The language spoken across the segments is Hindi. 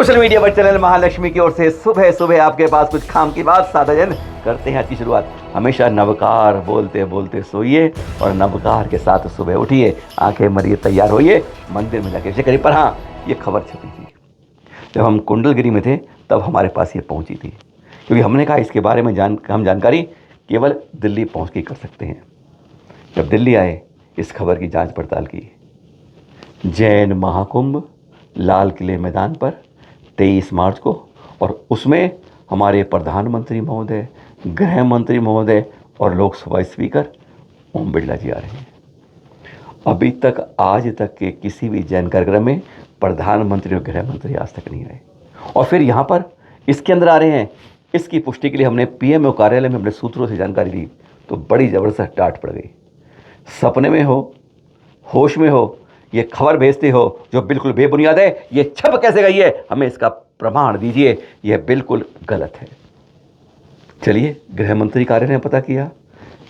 सोशल मीडिया पर चैनल महालक्ष्मी की ओर से सुबह सुबह आपके पास कुछ काम की बात सादा जन करते हैं आज की शुरुआत। हमेशा नवकार बोलते बोलते सोइए और नवकार के साथ सुबह उठिए, आंखें मरिए, तैयार होइए, मंदिर में जाके करिए। पर हाँ, ये खबर छपी थी जब हम कुंडलगिरी में थे, तब हमारे पास ये पहुंची थी, क्योंकि हमने कहा इसके बारे में हम जानकारी केवल दिल्ली पहुंच के कर सकते हैं। जब दिल्ली आए, इस खबर की जांच पड़ताल की। जैन महाकुंभ लाल किले मैदान पर 23 मार्च को, और उसमें हमारे प्रधानमंत्री महोदय, गृह मंत्री महोदय और लोकसभा स्पीकर ओम बिरला जी आ रहे हैं। अभी तक आज तक के किसी भी जैन कार्यक्रम में प्रधानमंत्री और गृह मंत्री आज तक नहीं आए, और फिर यहाँ पर इसके अंदर आ रहे हैं। इसकी पुष्टि के लिए हमने पीएमओ कार्यालय में अपने सूत्रों से जानकारी दी, तो बड़ी ज़बरदस्त डांट पड़ गई। सपने में हो, होश में हो, ये खबर भेजते हो जो बिल्कुल बेबुनियाद है, ये छप कैसे गई है, हमें इसका प्रमाण दीजिए, यह बिल्कुल गलत है। चलिए, गृह मंत्री कार्यालय ने पता किया,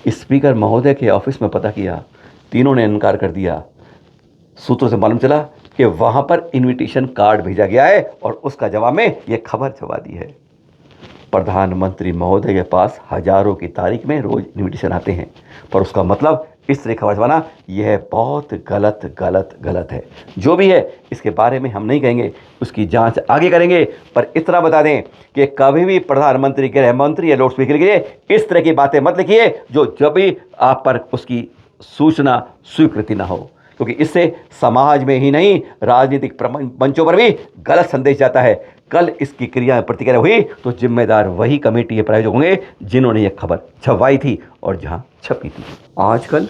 स्पीकर महोदय के ऑफिस में पता किया, तीनों ने इनकार कर दिया। सूत्रों से मालूम चला कि वहां पर इनविटेशन कार्ड भेजा गया है और उसका जवाब में यह खबर छपा दी है। प्रधानमंत्री महोदय के पास हजारों की तारीख में रोज इनविटेशन आते हैं, पर उसका मतलब इस तरह खबर छपाना, यह बहुत गलत गलत गलत है। जो भी है, इसके बारे में हम नहीं कहेंगे, उसकी जांच आगे करेंगे। पर इतना बता दें कि कभी भी प्रधानमंत्री, गृह मंत्री या लाउड स्पीकर के लिए इस तरह की बातें मत लिखिए जो जब भी आप पर उसकी सूचना स्वीकृति ना हो, क्योंकि इससे समाज में ही नहीं, राजनीतिक मंचों पर भी गलत संदेश जाता है। कल इसकी क्रिया प्रतिक्रिया हुई तो जिम्मेदार वही कमेटी के प्रायोजक होंगे जिन्होंने यह खबर छपवाई थी और जहां छपी थी। आजकल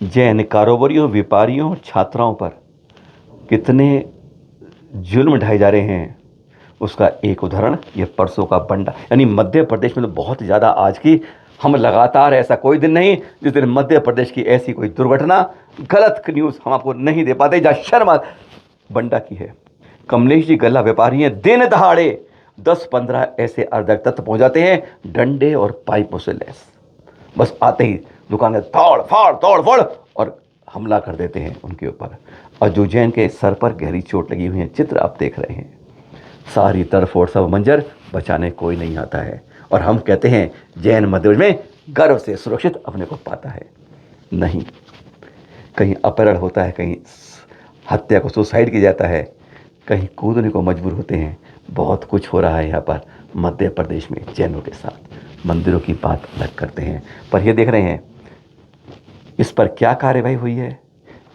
जैन कारोबारियों, व्यापारियों, छात्राओं पर कितने जुल्म ढाए जा रहे हैं, उसका एक उदाहरण ये परसों का बंडा, यानी मध्य प्रदेश में तो बहुत ज़्यादा आज की, हम लगातार ऐसा कोई दिन नहीं जिस दिन मध्य प्रदेश की ऐसी कोई दुर्घटना, गलत न्यूज़ हम आपको नहीं दे पाते जहाँ शर्मा बंडा की है। कमलेश जी गल्ला व्यापारी हैं, दिन दहाड़े 10-15 ऐसे अर्धक तत्व पहुंच जाते हैं, डंडे और पाइपों से लैस। बस आते ही दुकानें तोड़ फोड़ और हमला कर देते हैं उनके ऊपर। और जो जैन के सर पर गहरी चोट लगी हुई है, चित्र आप देख रहे हैं। सारी तरफ और सब मंजर बचाने कोई नहीं आता है, और हम कहते हैं जैन मध्य में गर्व से सुरक्षित अपने को पाता है। नहीं, कहीं अपहरण होता है, कहीं हत्या को सुसाइड किया जाता है, कहीं कूदने को मजबूर होते हैं। बहुत कुछ हो रहा है यहाँ पर मध्य प्रदेश में जैनों के साथ। मंदिरों की बात अलग करते हैं, पर ये देख रहे हैं इस पर क्या कार्रवाई हुई है,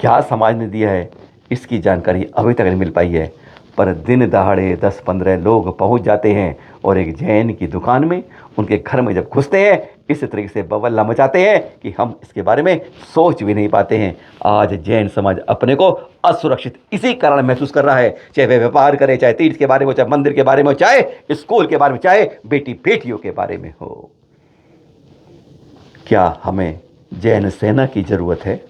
क्या समाज ने दिया है, इसकी जानकारी अभी तक नहीं मिल पाई है। पर दिन दहाड़े 10-15 लोग पहुंच जाते हैं और एक जैन की दुकान में, उनके घर में जब घुसते हैं, इस तरीके से बवल्ला मचाते हैं कि हम इसके बारे में सोच भी नहीं पाते हैं। आज जैन समाज अपने को असुरक्षित इसी कारण महसूस कर रहा है, चाहे वह व्यापार करे, चाहे तीर्थ के बारे में हो, चाहे मंदिर के बारे में हो, चाहे स्कूल के बारे में, चाहे बेटी बेटियों के बारे में हो। क्या हमें जैन सेना की जरूरत है?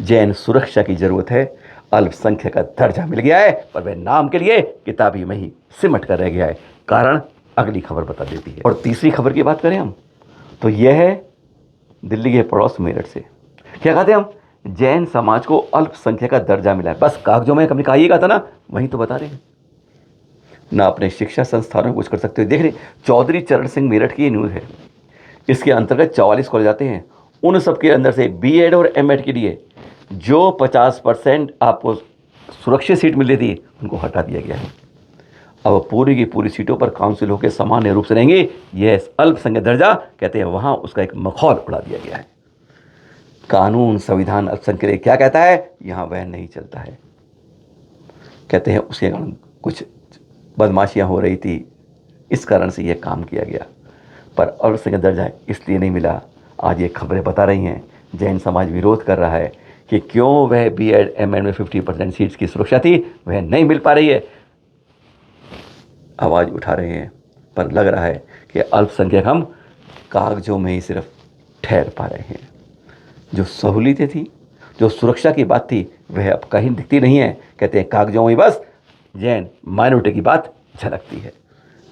जैन सुरक्षा की जरूरत है? अल्पसंख्यक का दर्जा मिल गया है, पर वह नाम के लिए किताबी में ही सिमट कर रह गया है। कारण अगली खबर बता देती है। और तीसरी खबर की बात करें हम, तो यह है दिल्ली के पड़ोस मेरठ से। क्या कहते हैं हम, जैन समाज को अल्पसंख्यक का दर्जा मिला है। बस कागजों में कभी कहिएगा था ना, वहीं तो बता रहे हैं ना। अपने शिक्षा संस्थानों में कुछ कर सकते हो। देख रहे, चौधरी चरण सिंह मेरठ की न्यूज़ है। इसके अंतर्गत 44 कॉलेज आते हैं, उन सबके अंदर से बीएड और एमएड के लिए जो 50% आपको सुरक्षित सीट मिल रही थी, उनको हटा दिया गया है। अब पूरी की पूरी सीटों पर काउंसिल होकर सामान्य रूप से रहेंगे। यह अल्पसंख्यक दर्जा कहते हैं, वहाँ उसका एक मखौल उड़ा दिया गया है। कानून, संविधान अल्पसंख्यक के लिए क्या कहता है, यहाँ वह नहीं चलता है। कहते हैं उसके कारण कुछ बदमाशियाँ हो रही थी, इस कारण से यह काम किया गया, पर अल्पसंख्यक दर्जा इसलिए नहीं मिला। आज ये खबरें बता रही हैं जैन समाज विरोध कर रहा है कि क्यों वह बीएड एमएड में 50% सीट्स की सुरक्षा थी, वह नहीं मिल पा रही है। आवाज़ उठा रहे हैं, पर लग रहा है कि अल्पसंख्यक हम कागजों में ही सिर्फ ठहर पा रहे हैं। जो सहूलियतें थी, जो सुरक्षा की बात थी, वह अब कहीं दिखती नहीं है। कहते हैं कागजों में बस जैन माइनॉरिटी की बात झलकती है।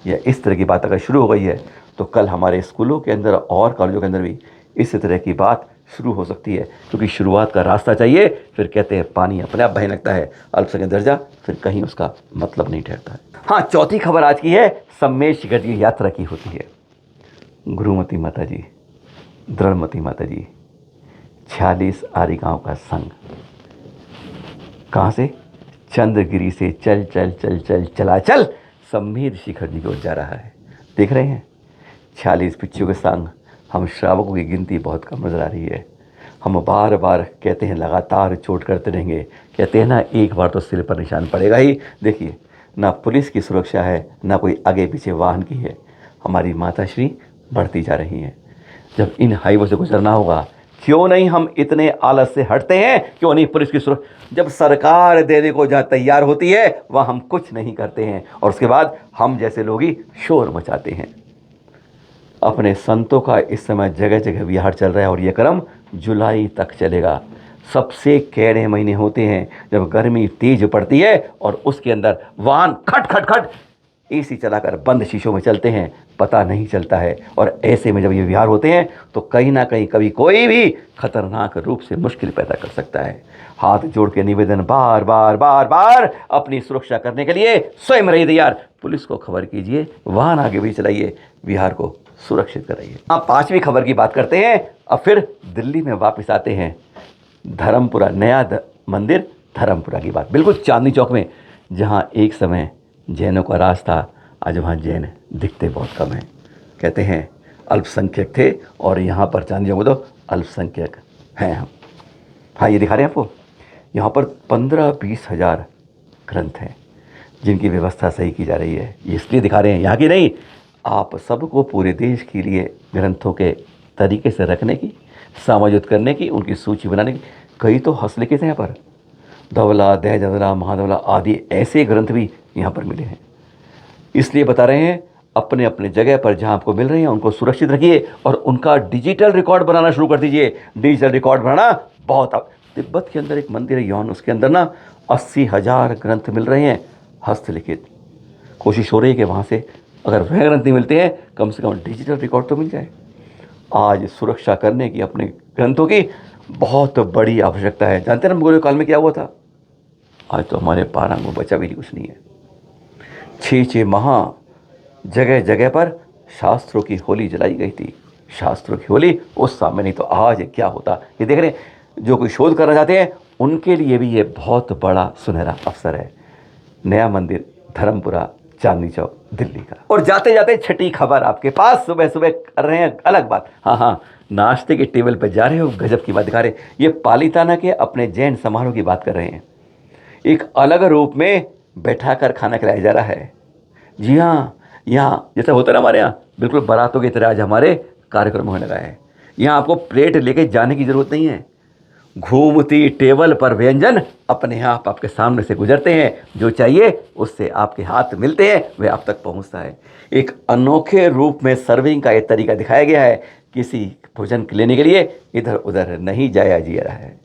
यह इस तरह की बात अगर शुरू हो गई है, तो कल हमारे स्कूलों के अंदर और कॉलेजों के अंदर भी इस तरह की बात शुरू हो सकती है, क्योंकि शुरुआत का रास्ता चाहिए, फिर कहते हैं पानी अपने आप बहने लगता है। अल्पसंख्यक दर्जा फिर कहीं उसका मतलब नहीं ठहरता है। हाँ, चौथी खबर आज की है, सम्मेद शिखर की यात्रा की होती है। गुरुमती माता जी, द्रढ़मती माता जी, 46 आरी गांव का संघ कहाँ से? चंद्रगिरी से चल चल चल चल चला चल सम्मेद शिखर जी की ओर जा रहा है। देख रहे हैं 46 पिच्चों के संग हम श्रावकों की गिनती बहुत कम नजर आ रही है। हम बार बार कहते हैं लगातार चोट करते रहेंगे, कहते हैं ना एक बार तो सिर पर निशान पड़ेगा ही। देखिए, ना पुलिस की सुरक्षा है, ना कोई आगे पीछे वाहन की है। हमारी माताश्री बढ़ती जा रही हैं। जब इन हाईवे से गुजरना होगा, क्यों नहीं हम इतने आलस से हटते हैं? क्यों नहीं पुलिस की सुरक्षा? जब सरकार देने को जहाँ तैयार होती है वहाँ हम कुछ नहीं करते हैं, और उसके बाद हम जैसे लोग ही शोर मचाते हैं। अपने संतों का इस समय जगह जगह विहार चल रहा है, और यह क्रम जुलाई तक चलेगा। सबसे कैड़े महीने होते हैं जब गर्मी तेज पड़ती है और उसके अंदर वाहन खट खट खट एसी चलाकर बंद शीशों में चलते हैं, पता नहीं चलता है। और ऐसे में जब ये विहार होते हैं तो कहीं ना कहीं कभी कोई भी खतरनाक रूप से मुश्किल पैदा कर सकता है। हाथ जोड़ के निवेदन, बार बार बार बार अपनी सुरक्षा करने के लिए स्वयं रहिए तैयार। पुलिस को खबर कीजिए, वाहन आगे भी चलाइए, विहार को सुरक्षित कराइए। अब 5वीं खबर की बात करते हैं। अब फिर दिल्ली में वापस आते हैं। धर्मपुरा, नया मंदिर धर्मपुरा की बात, बिल्कुल चांदनी चौक में, जहाँ एक समय जैनों का राज था, आज वहाँ जैन दिखते बहुत कम हैं। कहते हैं अल्पसंख्यक थे, और यहाँ पर चांदनी चौक में तो अल्पसंख्यक हैं हम। हाँ, ये दिखा रहे हैं आपको, यहाँ पर 15-20 हज़ार ग्रंथ हैं जिनकी व्यवस्था सही की जा रही है। ये इसलिए दिखा रहे हैं, यहाँ की नहीं, आप सबको पूरे देश के लिए ग्रंथों के तरीके से रखने की, समायोजित करने की, उनकी सूची बनाने की। कई तो हस्तलिखित हैं यहाँ पर, धवला, दहजदरा, महाधवला आदि ऐसे ग्रंथ भी यहाँ पर मिले हैं। इसलिए बता रहे हैं, अपने अपने जगह पर जहाँ आपको मिल रहे हैं उनको सुरक्षित रखिए, और उनका डिजिटल रिकॉर्ड बनाना शुरू कर दीजिए। डिजिटल रिकॉर्ड बनाना बहुत। तिब्बत के अंदर एक मंदिर है यौन, उसके अंदर ना 80,000 ग्रंथ मिल रहे हैं हस्तलिखित। कोशिश हो रही है कि वहाँ से अगर वह ग्रंथ नहीं मिलते हैं, कम से कम डिजिटल रिकॉर्ड तो मिल जाए। आज सुरक्षा करने की अपने ग्रंथों की बहुत बड़ी आवश्यकता है। जानते हैं ना मुगल काल में क्या हुआ था? आज तो हमारे पारा में बचा भी कुछ नहीं है। 6 माह जगह जगह पर शास्त्रों की होली जलाई गई थी। शास्त्रों की होली उस समय, नहीं तो आज क्या होता। ये देख रहे हैं, जो कोई शोध करना चाहते हैं उनके लिए भी ये बहुत बड़ा सुनहरा अवसर है। नया मंदिर धर्मपुरा, चांदनी चौक, दिल्ली का। और जाते जाते छठी खबर आपके पास, सुबह सुबह कर रहे हैं अलग बात। हाँ, नाश्ते के टेबल पर जा रहे हो, गजब की बात दिखा रहे हैं। ये पालीताना के अपने जैन समारोह की बात कर रहे हैं। एक अलग रूप में बैठाकर खाना खिलाया जा रहा है। जी हाँ, यहाँ जैसे होता है ना हमारे यहाँ, बिल्कुल बारातों की तरह आज हमारे कार्यक्रम होने लगा है। यहाँ आपको प्लेट लेके जाने की ज़रूरत नहीं है। घूमती टेबल पर व्यंजन अपने आप आपके सामने से गुजरते हैं। जो चाहिए उससे आपके हाथ मिलते हैं, वह आप तक पहुंचता है। एक अनोखे रूप में सर्विंग का एक तरीका दिखाया गया है। किसी भोजन लेने के लिए इधर उधर नहीं जाया जा रहा है।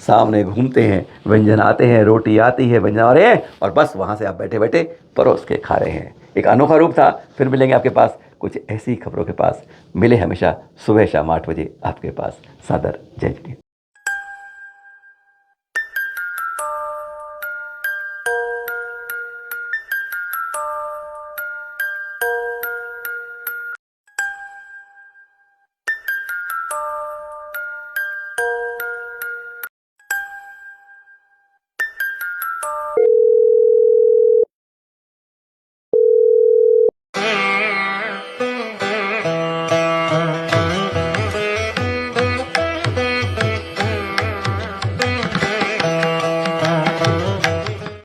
सामने घूमते हैं, व्यंजन आते हैं, रोटी आती है, व्यंजन आ रहे हैं, और बस वहाँ से आप बैठे बैठे परोस के खा रहे हैं। एक अनोखा रूप था। फिर मिलेंगे आपके पास कुछ ऐसी खबरों के पास। मिले हमेशा सुबह शाम 8 बजे आपके पास। सादर जय श्री।